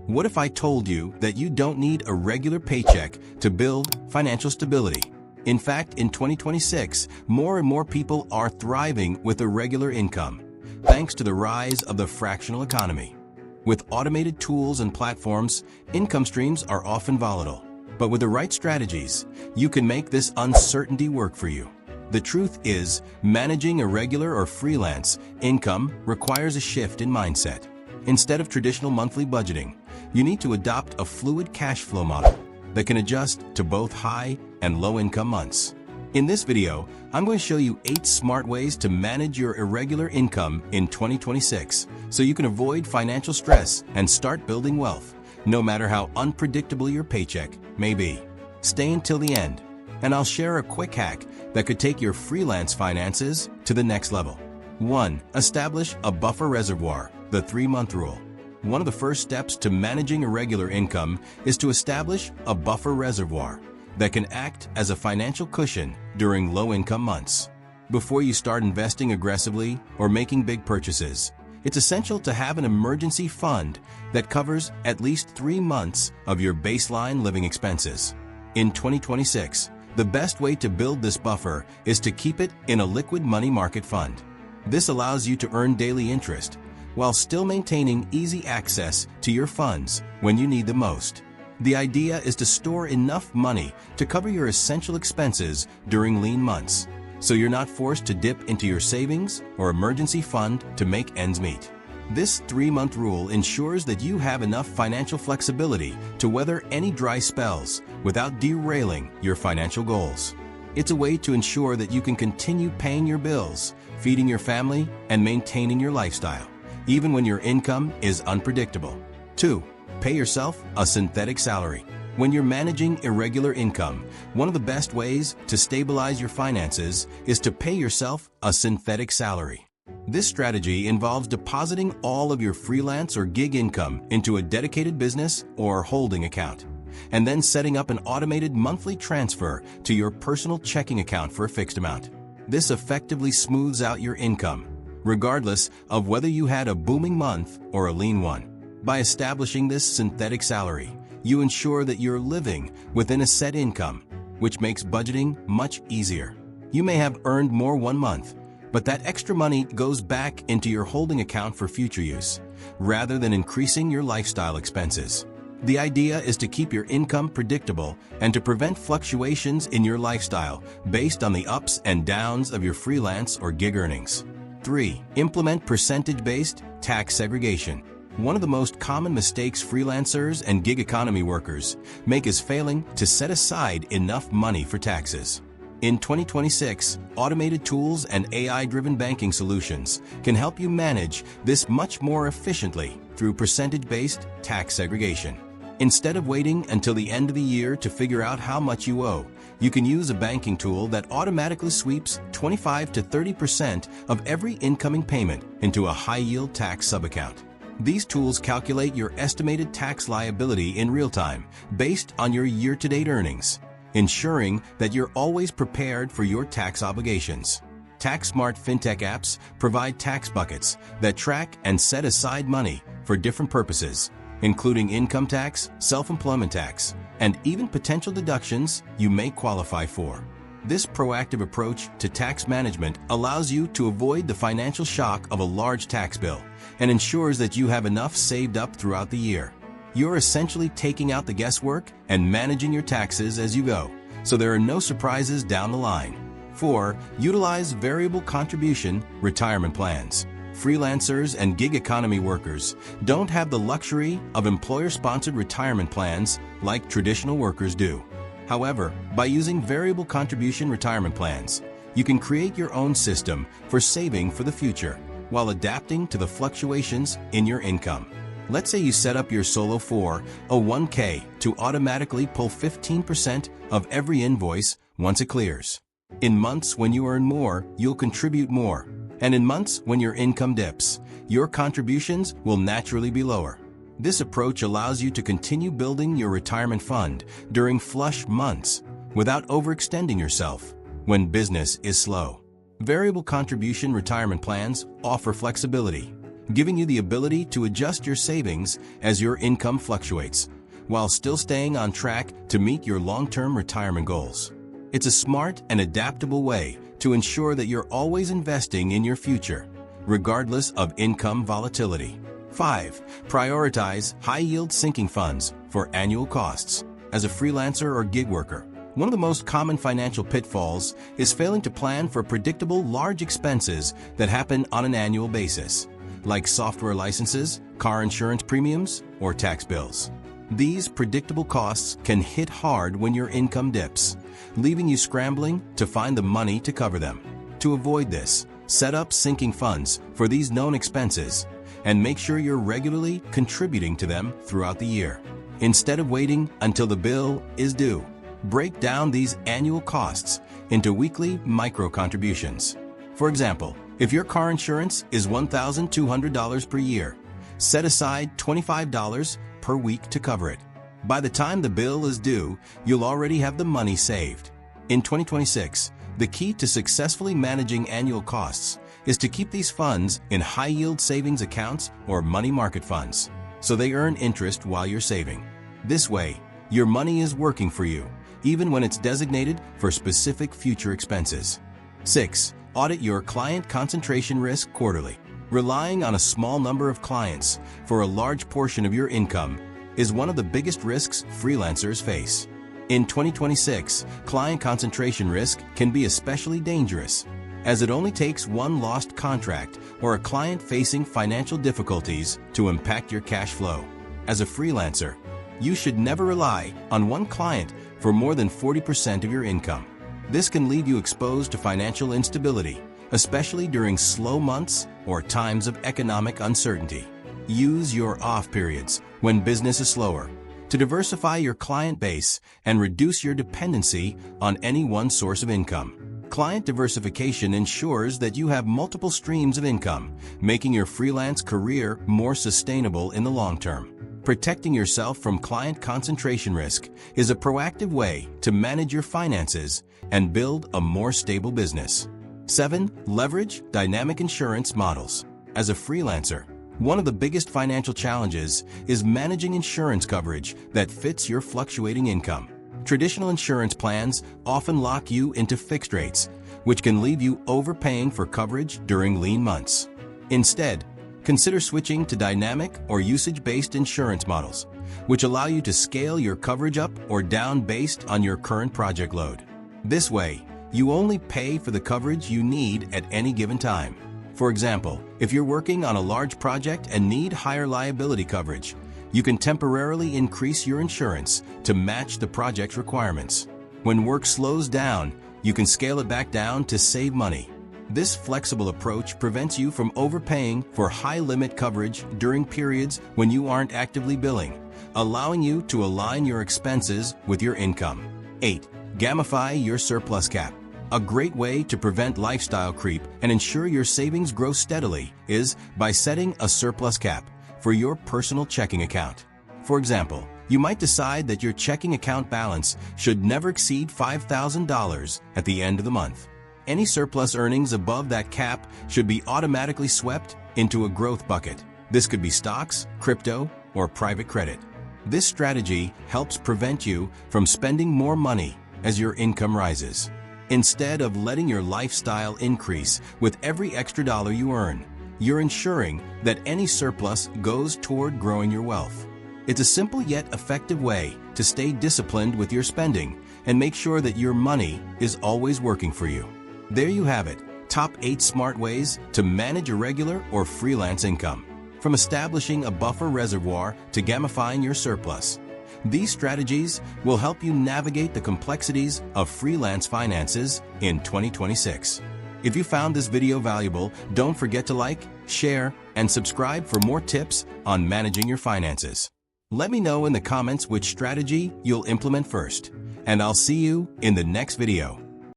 What if I told you that you don't need a regular paycheck to build financial stability? In fact, in 2026, more and more people are thriving with a regular income, thanks to the rise of the fractional economy. With automated tools and platforms, income streams are often volatile. But with the right strategies, you can make this uncertainty work for you. The truth is, managing irregular or freelance income requires a shift in mindset. Instead of traditional monthly budgeting, you need to adopt a fluid cash flow model that can adjust to both high and low income months. In this video, I'm going to show you 8 smart ways to manage your irregular income in 2026 so you can avoid financial stress and start building wealth, no matter how unpredictable your paycheck may be. Stay until the end, and I'll share a quick hack that could take your freelance finances to the next level. 1. Establish a buffer reservoir, the 3-month rule. One of the first steps to managing irregular income is to establish a buffer reservoir that can act as a financial cushion during low-income months. Before you start investing aggressively or making big purchases, it's essential to have an emergency fund that covers at least 3 months of your baseline living expenses. In 2026, the best way to build this buffer is to keep it in a liquid money market fund. This allows you to earn daily interest while still maintaining easy access to your funds when you need the most. The idea is to store enough money to cover your essential expenses during lean months, so you're not forced to dip into your savings or emergency fund to make ends meet. This 3-month rule ensures that you have enough financial flexibility to weather any dry spells without derailing your financial goals. It's a way to ensure that you can continue paying your bills, feeding your family, and maintaining your lifestyle, even when your income is unpredictable. 2. Pay yourself a synthetic salary. When you're managing irregular income, one of the best ways to stabilize your finances is to pay yourself a synthetic salary. This strategy involves depositing all of your freelance or gig income into a dedicated business or holding account, and then setting up an automated monthly transfer to your personal checking account for a fixed amount. This effectively smooths out your income, regardless of whether you had a booming month or a lean one. By establishing this synthetic salary, you ensure that you're living within a set income, which makes budgeting much easier. You may have earned more one month, but that extra money goes back into your holding account for future use, rather than increasing your lifestyle expenses. The idea is to keep your income predictable and to prevent fluctuations in your lifestyle based on the ups and downs of your freelance or gig earnings. 3. Implement percentage-based tax segregation. One of the most common mistakes freelancers and gig economy workers make is failing to set aside enough money for taxes. In 2026, automated tools and AI-driven banking solutions can help you manage this much more efficiently through percentage-based tax segregation. Instead of waiting until the end of the year to figure out how much you owe, you can use a banking tool that automatically sweeps 25 to 30% of every incoming payment into a high-yield tax subaccount. These tools calculate your estimated tax liability in real time based on your year-to-date earnings, ensuring that you're always prepared for your tax obligations. Tax-smart fintech apps provide tax buckets that track and set aside money for different purposes, including income tax, self-employment tax, and even potential deductions you may qualify for. This proactive approach to tax management allows you to avoid the financial shock of a large tax bill and ensures that you have enough saved up throughout the year. You're essentially taking out the guesswork and managing your taxes as you go, so there are no surprises down the line. 4. Utilize variable contribution retirement plans. Freelancers and gig economy workers don't have the luxury of employer-sponsored retirement plans like traditional workers do. However, by using variable contribution retirement plans, you can create your own system for saving for the future while adapting to the fluctuations in your income. Let's say you set up your solo 401k to automatically pull 15% of every invoice once it clears. In months when you earn more, you'll contribute more. And in months when your income dips, your contributions will naturally be lower. This approach allows you to continue building your retirement fund during flush months without overextending yourself when business is slow. Variable contribution retirement plans offer flexibility, giving you the ability to adjust your savings as your income fluctuates, while still staying on track to meet your long-term retirement goals. It's a smart and adaptable way to ensure that you're always investing in your future, regardless of income volatility. 5. Prioritize high-yield sinking funds for annual costs. As a freelancer or gig worker, one of the most common financial pitfalls is failing to plan for predictable large expenses that happen on an annual basis, like software licenses, car insurance premiums, or tax bills. These predictable costs can hit hard when your income dips, leaving you scrambling to find the money to cover them. To avoid this, set up sinking funds for these known expenses and make sure you're regularly contributing to them throughout the year. Instead of waiting until the bill is due, break down these annual costs into weekly micro-contributions. For example, if your car insurance is $1,200 per year, set aside $25 per week to cover it. By the time the bill is due, you'll already have the money saved. In 2026, the key to successfully managing annual costs is to keep these funds in high-yield savings accounts or money market funds, so they earn interest while you're saving. This way, your money is working for you, even when it's designated for specific future expenses. 6. Audit your client concentration risk quarterly. Relying on a small number of clients for a large portion of your income is one of the biggest risks freelancers face. In 2026, client concentration risk can be especially dangerous, as it only takes one lost contract or a client facing financial difficulties to impact your cash flow. As a freelancer, you should never rely on one client for more than 40% of your income. This can leave you exposed to financial instability, especially during slow months or times of economic uncertainty. Use your off periods when business is slower to diversify your client base and reduce your dependency on any one source of income. Client diversification ensures that you have multiple streams of income, making your freelance career more sustainable in the long term. Protecting yourself from client concentration risk is a proactive way to manage your finances and build a more stable business. 7. Leverage dynamic insurance models. As a freelancer, one of the biggest financial challenges is managing insurance coverage that fits your fluctuating income. Traditional insurance plans often lock you into fixed rates, which can leave you overpaying for coverage during lean months. Instead, consider switching to dynamic or usage-based insurance models, which allow you to scale your coverage up or down based on your current project load. This way, you only pay for the coverage you need at any given time. For example, if you're working on a large project and need higher liability coverage, you can temporarily increase your insurance to match the project's requirements. When work slows down, you can scale it back down to save money. This flexible approach prevents you from overpaying for high-limit coverage during periods when you aren't actively billing, allowing you to align your expenses with your income. 8. Gamify your surplus cap. A great way to prevent lifestyle creep and ensure your savings grow steadily is by setting a surplus cap for your personal checking account. For example, you might decide that your checking account balance should never exceed $5,000 at the end of the month. Any surplus earnings above that cap should be automatically swept into a growth bucket. This could be stocks, crypto, or private credit. This strategy helps prevent you from spending more money as your income rises. Instead of letting your lifestyle increase with every extra dollar you earn, you're ensuring that any surplus goes toward growing your wealth. It's a simple yet effective way to stay disciplined with your spending and make sure that your money is always working for you. There you have it, top 8 smart ways to manage irregular or freelance income. From establishing a buffer reservoir to gamifying your surplus, these strategies will help you navigate the complexities of freelance finances in 2026. If you found this video valuable, don't forget to like, share, and subscribe for more tips on managing your finances. Let me know in the comments which strategy you'll implement first, and I'll see you in the next video.